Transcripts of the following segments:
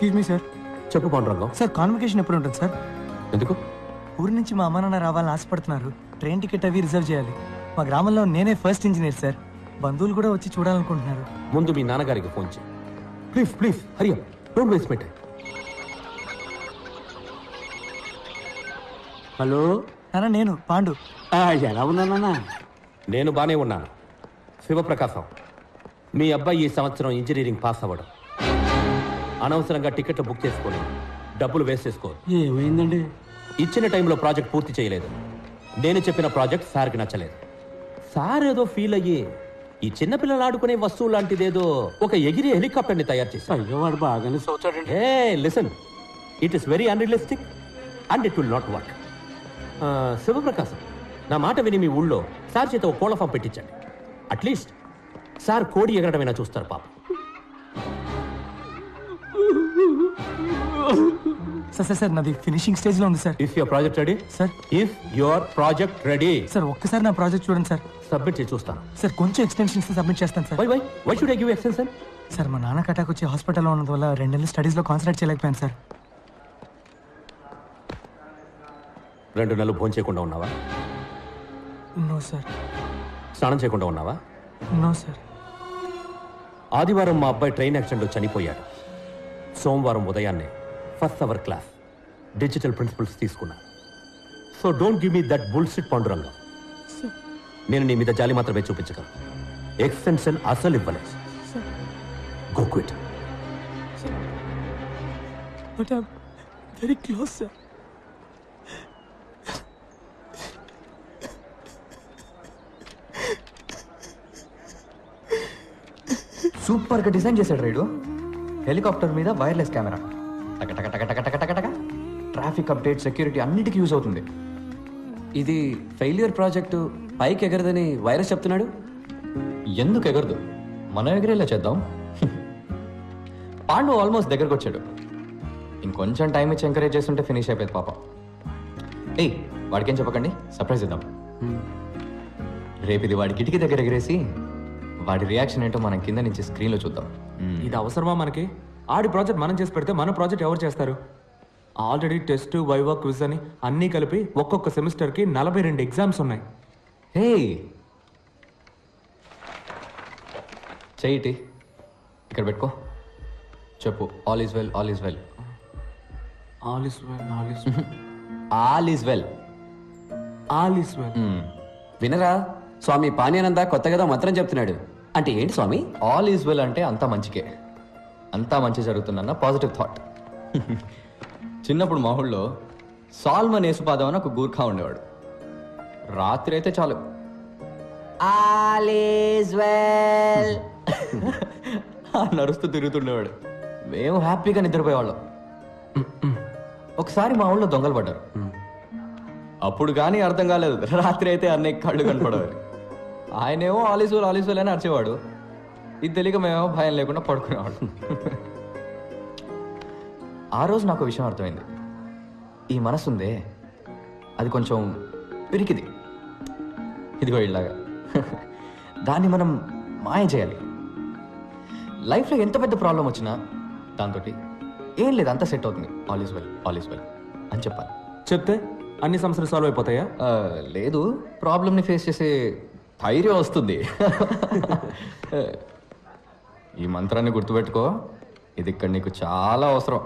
Excuse me sir. చెప్పు Pandurangam. Sir convocation ఎప్పుడు ఉంటుంది సార్? ఎందుకు? ఊరి నుంచి మా అమ్మ నాన్న రావాలని ఆశపడుతున్నారు. ట్రైన్ టికెట్ అవి రిజర్వ్ చేయాలి. మా గ్రామంలో నేనే ఫస్ట్ ఇంజనీర్ సార్. బంధువులు కూడా వచ్చి చూడాలనుకుంటున్నారు. ముందు మీ నాన్నగారికి ఫోన్ చేయి. Please please Hari up, don't waste my time. Hello నాన్న, నేను పాండు. ఎలా ఉన్నానన్నా? నేను బానే ఉన్నాను. శివప్రకాశం, మీ అబ్బాయి ఈ సంవత్సరం ఇంజనీరింగ్ పాస్ అవ్వడం, అనవసరంగా టికెట్లు బుక్ చేసుకొని డబ్బులు వేస్ట్ చేసుకో. ఏమైందండి? ఇచ్చిన టైంలో ప్రాజెక్ట్ పూర్తి చేయలేదు. నేను చెప్పిన ప్రాజెక్ట్ సార్కి నచ్చలేదు. సార్ ఏదో ఫీల్ అయ్యి ఈ చిన్నపిల్లలు ఆడుకునే వస్తువు లాంటిదేదో ఒక ఎగిరి హెలికాప్టర్ని తయారు చేశారు. అయ్యో, వాడు బాగానే సోచాడండి. Hey listen, it is very unrealistic and it will not work. Shivaprakasam, నా మాట విని మీ ఊళ్ళో సార్ చేత ఒక కోళ్ళ ఫామ్ పెట్టించండి. అట్లీస్ట్ సార్ కోడి ఎగరడమైనా చూస్తారు పాప. సార్ సార్ నాది ఫినిషింగ్ స్టేజ్ లో ఉంది sir. If your project ready sir. If your project ready sir ఒక్కసారి నా ప్రాజెక్ట్ చూడండి సార్. సబ్మిట్ చేసి చూస్తాను. సార్ కొంచెం ఎక్స్టెన్షన్స్ సబ్మిట్ చేస్తాను sir. Why should I give extension? Sir మా నాన్న అటాక్ వచ్చి హాస్పిటల్లో ఉన్నందు వల్ల 2 నెలలు స్టడీస్లో కాన్సన్ట్రేట్ చేయలేకపోయాను సార్. 2 నెలలు భోజనం చేయకుండా ఉన్నావా? No sir. స్నానం చేయకుండా ఉన్నావా? No sir. ఆదివారం మా అబ్బాయి ట్రైన్ యాక్సిడెంట్లో చనిపోయాడు. సోమవారం ఉదయాన్నే first hour class digital principles తీసుకున్నా. So don't give me that bullshit Pandurangam. నేను నీ మీద జాలి మాత్రమే చూపించగలను. ఎక్స్టెన్షన్ అసలు ఇవ్వలేదు. Go quit. But I am very close sir. Super గా డిజైన్ చేశాడు రైడు. హెలికాప్టర్ మీద wireless camera, traffic update, security అన్నిటికీ యూజ్ అవుతుంది. ఇది ఫెయిల్యూర్ ప్రాజెక్టు, పైకి ఎగరదని వైరస్ చెప్తున్నాడు. ఎందుకు ఎగరదు? మనం ఎగిరేలా చేద్దాం. పాండు ఆల్మోస్ట్ దగ్గరకు వచ్చాడు. ఇంకొంచెం టైం ఇచ్చి ఎంకరేజ్ చేస్తుంటే ఫినిష్ అయిపోయింది పాపం. ఏయ్, వాడికేం చెప్పకండి, సర్ప్రైజ్ ఇద్దాం. రేపు ఇది వాడి కిటికీ దగ్గర ఎగిరేసి వాడి రియాక్షన్ ఏంటో మనం కింద నుంచి స్క్రీన్లో చూద్దాం. ఇది అవసరమా మనకి? ఆడి ప్రాజెక్ట్ మనం చేసి పెడితే మన ప్రాజెక్ట్ ఎవరు చేస్తారు? ఆల్రెడీ టెస్ట్, వైవా, క్విజ్ అని అన్నీ కలిపి ఒక్కొక్క సెమిస్టర్కి 42 ఎగ్జామ్స్ ఉన్నాయి. హే, చెయ్యిటి ఇక్కడ పెట్టుకో. చెప్పు, all is well, all is well. All is well, all is all is well, all is well. వినరా, స్వామి పానీయానంద కొత్తగా మంత్రం చెప్తున్నాడు. అంటే ఏంటి స్వామి? ఆల్ ఈజ్ వెల్ అంటే అంతా మంచికే, అంతా మంచి జరుగుతుందన్న పాజిటివ్ థాట్. చిన్నప్పుడు మా ఊళ్ళో సాల్మన్ యేసుపాదం అని ఒక గూర్ఖా ఉండేవాడు. రాత్రి అయితే చాలు ఆల్ ఈజ్ వెల్ నడుస్తూ తిరుగుతుండేవాడు. మేము హ్యాపీగా నిద్రపోయేవాళ్ళం. ఒకసారి మా ఊళ్ళో దొంగలు పడ్డారు. అప్పుడు కానీ అర్థం కాలేదు. రాత్రి అయితే అన్నయ్య కళ్ళు కనపడేవారు. ఆయనేమో ఆలీసులు ఆలీసులు అని అరిచేవాడు. ఇది తెలియక మేమేమో భయం లేకుండా పడుకునేవాడు. ఆ రోజు నాకు విషయం అర్థమైంది. ఈ మనసుందే, అది కొంచెం పిరికిది, ఇదిగో ఇలాగా. దాన్ని మనం మాయ చేయాలి. లైఫ్లో ఎంత పెద్ద ప్రాబ్లం వచ్చినా దాంతో ఏం లేదు, అంతా సెట్ అవుతుంది, all is well, all is well అని చెప్పాలి. చెప్తే అన్ని సమస్యలు సాల్వ్ అయిపోతాయా? లేదు, ప్రాబ్లమ్ని ఫేస్ చేసే ధైర్యం వస్తుంది. ఈ మంత్రాన్ని గుర్తుపెట్టుకో, ఇది ఇక్కడ నీకు చాలా అవసరం.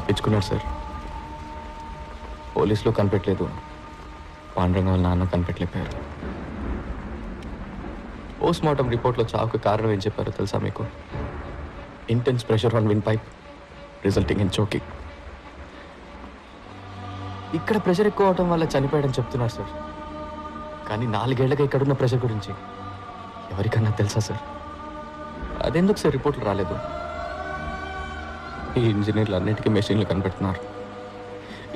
తప్పించుకున్నాడు సార్. పోలీసులు కనిపెట్టలేదు, పాండురంగం వాళ్ళ నాన్న కనిపెట్టలేకపోయారు. పోస్ట్ మార్టం రిపోర్ట్లో చావుకు కారణం ఏం చెప్పారో తెలుసా మీకు? Intense pressure on win pipe resulting in choking. ఇక్కడ ప్రెషర్ ఎక్కువ అవడం వల్ల చనిపోయాడని చెప్తున్నారు సార్. కానీ 4 ఏళ్లుగా ఇక్కడున్న ప్రెషర్ గురించి ఎవరికన్నా తెలుసా సార్? అదెందుకు సార్ రిపోర్ట్లు రాలేదు? ఈ ఇంజనీర్లు అన్నిటికీ మెషిన్లు కనిపెడుతున్నారు.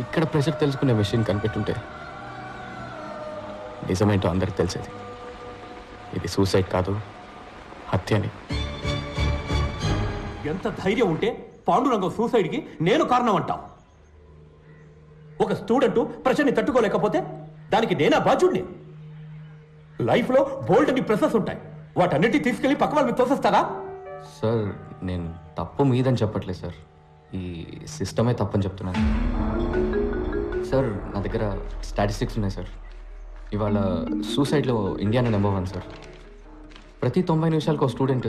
ఇక్కడ ప్రెషర్ తెలుసుకునే మెషిన్ కనిపెట్టుంటే నిజమేంటో అందరికి తెలిసేది. ఇది సూసైడ్ కాదు, హత్య అని. ఎంత ధైర్యం ఉంటే పాండురంగం సూసైడ్కి నేను కారణం అంటావు? ఒక స్టూడెంట్ ప్రెషర్ని తట్టుకోలేకపోతే దానికి నేనా బాధ్యుడిని? లైఫ్లో బోల్డ్ అని ప్రెసెస్ ఉంటాయి, వాటన్నిటి తీసుకెళ్లి పక్క వాళ్ళకి తోసేస్తారా? సార్ నేను తప్పు మీదని చెప్పట్లేదు సార్, ఈ సిస్టమే తప్పని చెప్తున్నాను. సార్ నా దగ్గర స్టాటిస్టిక్స్ ఉన్నాయి సార్. ఇవాళ సూసైడ్లో ఇండియానే నెంబర్ 1 సార్. ప్రతి 90 నిమిషాలకు ఒక స్టూడెంట్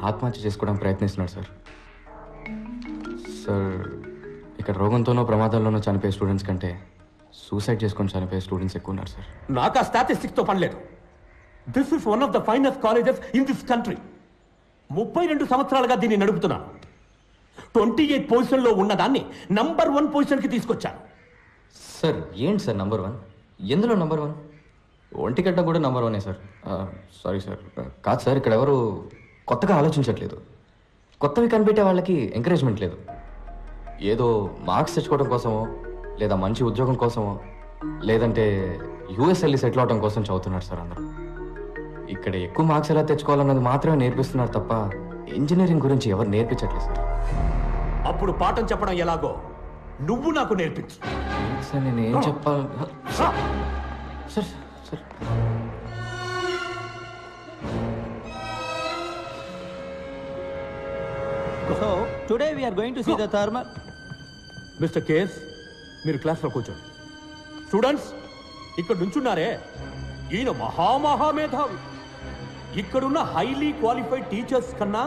ఆత్మహత్య చేసుకోవడానికి ప్రయత్నిస్తున్నాడు సార్. సార్ ఇక్కడ రోగంతోనో ప్రమాదంలోనో చనిపోయే స్టూడెంట్స్ కంటే సూసైడ్ చేసుకొని చనిపోయే స్టూడెంట్స్ ఎక్కువ ఉన్నారు సార్. నాకు ఆ స్టాటిస్టిక్స్తో పని లేదు. This is one of the finest colleges in this country. 32 సంవత్సరాలుగా దీన్ని నడుపుతున్నాను. 28 పొజిషన్లో ఉన్నదాన్ని నంబర్ 1 పొజిషన్కి తీసుకొచ్చాను. సార్ ఏంటి సార్ నంబర్ 1? ఎందులో నంబర్ 1? ఒంటిగడ్డ కూడా నంబర్ 1 సార్. సారీ సార్, కాదు సార్, ఇక్కడ ఎవరు కొత్తగా ఆలోచించట్లేదు. కొత్తవి కనిపెట్టే వాళ్ళకి ఎంకరేజ్మెంట్ లేదు. ఏదో మార్క్స్ తెచ్చుకోవడం కోసమో, లేదా మంచి ఉద్యోగం కోసమో, లేదంటే యూఎస్ వెళ్ళి సెటిల్ అవడం కోసం చదువుతున్నారు సార్ అందరూ. ఇక్కడ ఎక్కువ మార్క్స్ ఎలా తెచ్చుకోవాలన్నది మాత్రమే నేర్పిస్తున్నారు తప్ప ఇంజనీరింగ్ గురించి ఎవరు నేర్పించట్లేదు సార్. అప్పుడు పాఠం చెప్పడం ఎలాగో నువ్వు నాకు నేర్పించు. సార్ నేను ఏం చెప్పాలి sir? Sir So, today we are going to see the thermal. Mister KS, మీరు క్లాస్లో కూర్చోండి. స్టూడెంట్స్, ఇక్కడ నుంచున్నారే, ఈయన మహామహామేధావి. ఇక్కడున్న హైలీ క్వాలిఫైడ్ టీచర్స్ కన్నా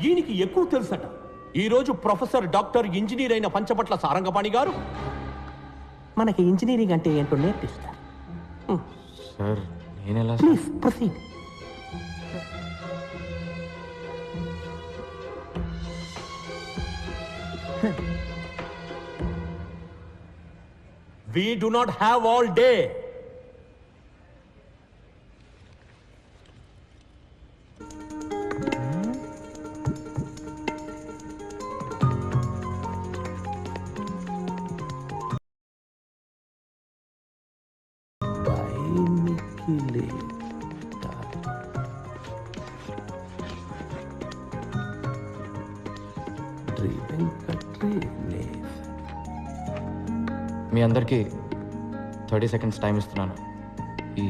ఈయనకి ఎక్కువ తెలుసట. ఈరోజు ప్రొఫెసర్, డాక్టర్, ఇంజనీర్ అయిన పంచపట్ల సారంగపాణి గారు మనకి ఇంజనీరింగ్ అంటే ఏంటో నేర్పిస్తారు. సార్ నేను ఎలా please proceed. We do not have all day. మీ అందరికీ 30 seconds టైం ఇస్తున్నాను. ఈ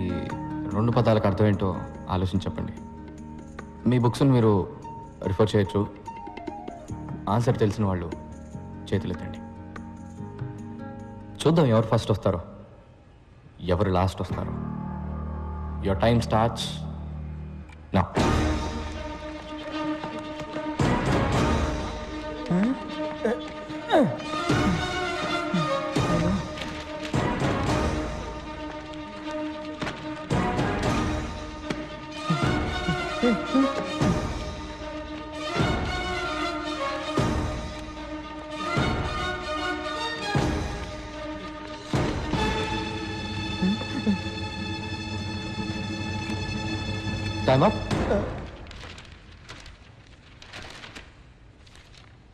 2 పదాలకు అర్థం ఏంటో ఆలోచించి చెప్పండి. మీ బుక్స్ని మీరు రిఫర్ చేయొచ్చు. ఆన్సర్ తెలిసిన వాళ్ళు చేతులు ఎత్తండి. చూద్దాం ఎవరు ఫస్ట్ వస్తారో, ఎవరు లాస్ట్ వస్తారో. Your time starts now. Time up.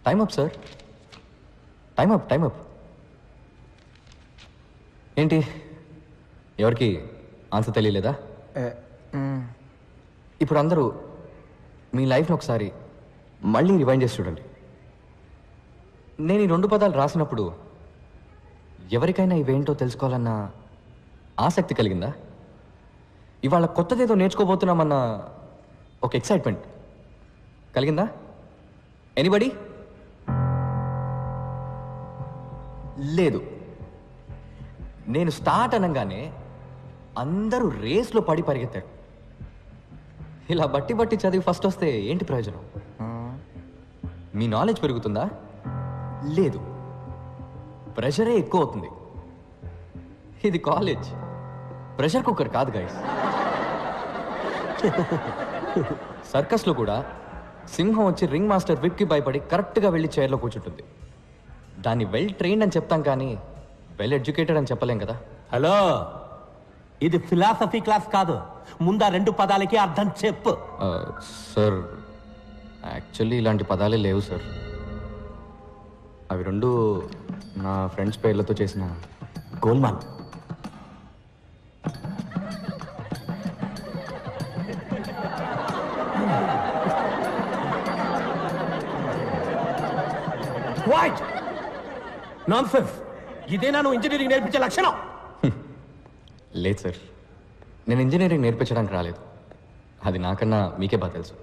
Time up, sir. Time up, time up. ఏంటి ఎవరికి ఆన్సర్ తెలియలేదా? ఇప్పుడు అందరూ మీ లైఫ్ని ఒకసారి మళ్ళీ రివైండ్ చేసి చూడండి. నేను ఈ 2 పదాలు రాసినప్పుడు ఎవరికైనా ఇవేంటో తెలుసుకోవాలన్న ఆసక్తి కలిగిందా? ఇవాళ కొత్తదేదో నేర్చుకోబోతున్నామన్న ఒక ఎక్సైట్మెంట్ కలిగిందా? ఎనీబడి? లేదు. నేను స్టార్ట్ అనగానే అందరూ రేస్లో పడి పరిగెత్తారు. ఇలా బట్టి బట్టి చదివి ఫస్ట్ వస్తే ఏంటి ప్రయోజనం? మీ నాలెడ్జ్ పెరుగుతుందా? లేదు. ప్రెషరే ఎక్కువ అవుతుంది. ఇది కాలేజ్, ప్రెషర్ కుక్కర్ కాదు గైస్. సర్కస్లో కూడా సింహం వచ్చి రింగ్ మాస్టర్ విప్కి భయపడి కరెక్ట్గా వెళ్ళి చైర్లో కూర్చుంటుంది. దాన్ని వెల్ ట్రైన్డ్ అని చెప్తాం కానీ వెల్ ఎడ్యుకేటెడ్ అని చెప్పలేం కదా. హలో, ఇది ఫిలాసఫీ క్లాస్ కాదు. ముందా 2 పదాలకి అర్థం చెప్పు. సార్ యాక్చువల్లీ ఇలాంటి పదాలే లేవు సార్. అవి 2 నా ఫ్రెండ్స్ పేర్లతో చేసిన గోల్మాల్. What nonsense! ఇదేనా నువ్వు ఇంజనీరింగ్ నేర్పించే లక్షణం? లేదు సార్, నేను ఇంజనీరింగ్ నేర్పించడానికి రాలేదు. అది నాకన్నా మీకే బాగా తెలుసు.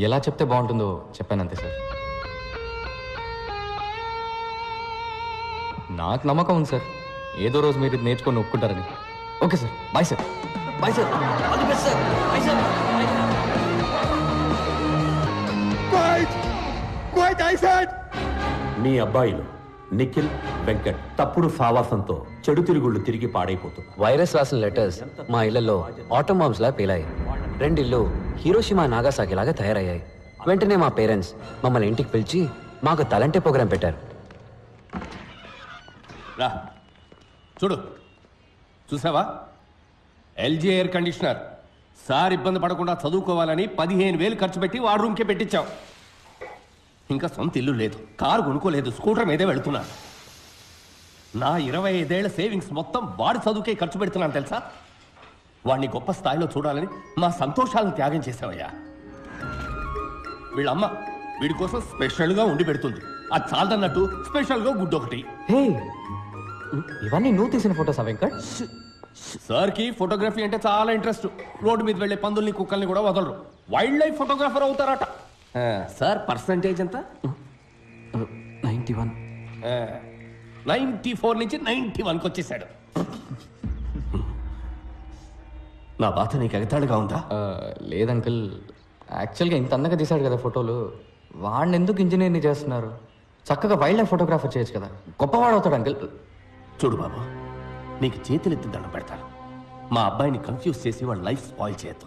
ఎలా చెప్తే బాగుంటుందో చెప్పానంతే సార్. నాకు నమ్మకం ఉంది సార్, ఏదో రోజు మీరు ఇది నేర్చుకొని ఒప్పుకుంటారని. Okay sir, bye sir. Bye sir, all the best sir. Bye sir. మీ అబ్బాయిలు నిఖిల్, వెంకట్ తప్పుడు సావాసంతో చెడు తిరుగుళ్ళు తిరిగి పాడైపోతున్నారు. వైరస్ రాసిన లెటర్స్ మా ఇళ్లలో ఆటో బాంబ్స్ లా పేలాయి. 2 ఇళ్ళు హీరోషిమా నాగాసాకి లాగా తయారయ్యాయి. వెంటనే మా పేరెంట్స్ మమ్మల్ని ఇంటికి పిలిచి మాకు తలంటే ప్రోగ్రాం పెట్టారు. రా చూడు, చూసావా? LG air conditioner. సార్ ఇబ్బంది పడకుండా చదువుకోవాలని 15,000 ఖర్చు పెట్టి వాడు రూమ్కే పెట్టించాం. ఇంకా సొంత ఇల్లు లేదు, కారు కొనుక్కోలేదు, స్కూటర్ మీదే వెళుతున్నా. నా 25 ఏళ్ల సేవింగ్స్ మొత్తం వాడి చదువుకే ఖర్చు పెడుతున్నాను తెలుసా? వాడిని గొప్ప స్థాయిలో చూడాలని మా సంతోషాలను త్యాగం చేసావయ్యా. వీళ్ళమ్మ వీడి కోసం స్పెషల్గా ఉండి పెడుతుంది. అది చాలదన్నట్టు స్పెషల్గా గుడ్డు ఒకటి. హే, ఇవన్నీ నువ్వు తీసిన ఫోటోసా వెంకట్? సార్కి ఫోటోగ్రఫీ అంటే చాలా ఇంట్రెస్ట్. రోడ్డు మీద వెళ్ళే పందుల్ని, కుక్కల్ని కూడా వదలరు. వైల్డ్ లైఫ్ ఫోటోగ్రాఫర్ అవుతారట. సార్ పర్సంటేజ్ ఎంత? 91. 94 నుంచి 91కి వచ్చేసాడు. నా బాధ నీకు ఎగతాడుగా ఉందా? లేదు అంకుల్, యాక్చువల్గా ఇంత అందంగా తీశాడు కదా ఫోటోలు, వాడిని ఎందుకు ఇంజనీర్ని చేస్తున్నారు? చక్కగా వైల్డ్ లైఫ్ ఫోటోగ్రాఫర్ చేయొచ్చు కదా, గొప్పవాడు అవుతాడు అంకుల్. చూడు బాబు, నీకు చేతులెత్తి దండం పెడతాను. మా అబ్బాయిని కన్ఫ్యూజ్ చేసి వాడి లైఫ్ స్పాయిల్ చేయొద్దు.